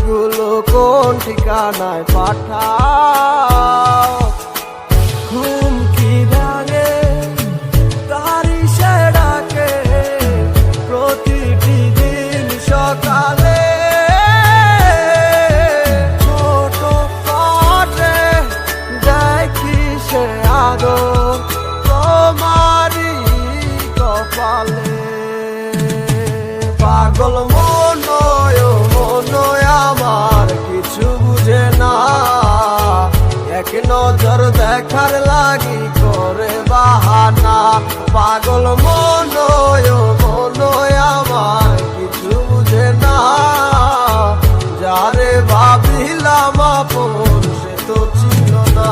চিঠিগুলো কোন ঠিকানায় পাঠাও? ঘুমকি ভাঙে তারি সে ডাকে প্রতিটি দিন সকালে। ছোট পাটে দেখি সে আদর তোমারই কপালে। পাগল মনয় আমার কিছু বুঝে না, এক নজর দেখার লাগি করে বাহানা। পাগল মনয় আমার কিছু বুঝে না, যারে ভাবিলাম আপন সে তো ছিল না।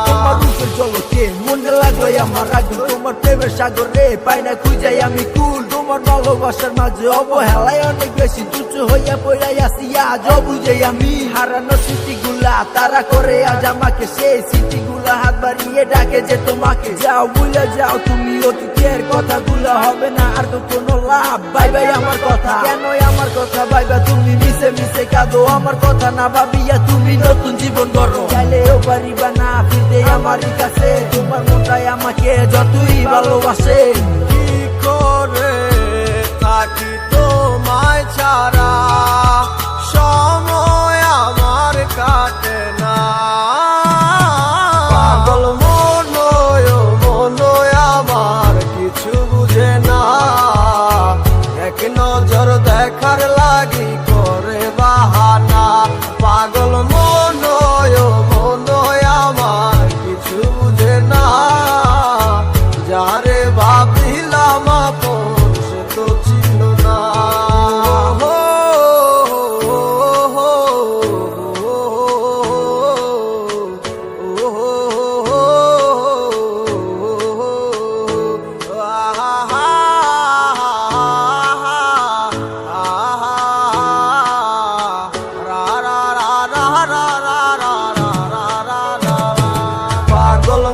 তোমার রূপের জলকে মনে লাগলো আমার আগুন, তোমার প্রেমের সাগরে পাই না খুঁজাই আমি কুল। তোমার ভালোবাসার মাঝে অবহেলায় অনেক বেশি তুচ্ছ হইয়া পড়াই আসি আজ বুঝে আমি। হারানো স্মৃতিগুলা তারা করে আজ আমাকে, সেই স্মৃতিগুলা হাত বাড়িয়ে ডাকে যে তোমাকে। যাও ভুলে যাও তুমি অতীতের কথাগুলা, হবে না আর তো কোনো লাভ। বাই বাই আমার কথা, কেন আমার কথা ভাইবা তুমি মিশে মিশে কাঁদো? আমার কথা না ভাবিয়া তুমি নতুন জীবন গড়ো। চাইলেও পারিবা না ফিরতে আমারই কাছে, তোমার মনটাই আমাকে যতই ভালোবাসে। কি করে থাকি তোমায় ছাড়া, সময় আমার কাটে না। পাগল মনয় আমার কিছু বুঝে না, এক নজর দেখার লাগি করে বাহানা। পাগল মনয় আমার কিছু বুঝে না, যারে ভাবিলাম আপন সে তো ছিল না। পাগল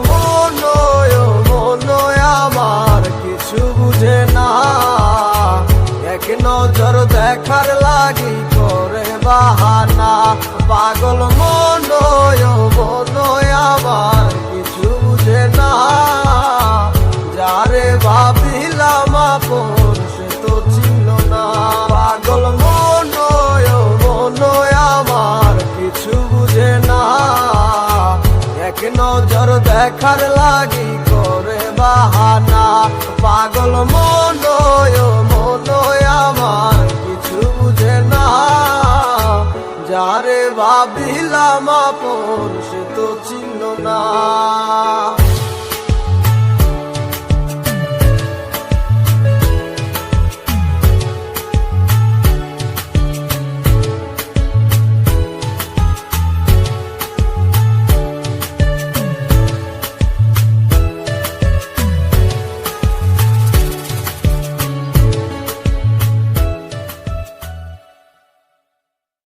মনয় আমার কিছু বুঝে না, এক নজর দেখার লাগি করে বাহানা। পাগল মনয় আমার কিছু বুঝে না, যারে ভাবিলাম আপন সে তো ছিল না। পাগল মনয় আমার কিছু বুঝে না, এক নজর দেখার লাগি করে বাহানা। পাগল মনয় আমার কিছু বুঝে না, যারে ভাবিলাম আপন সে তো ছিল না।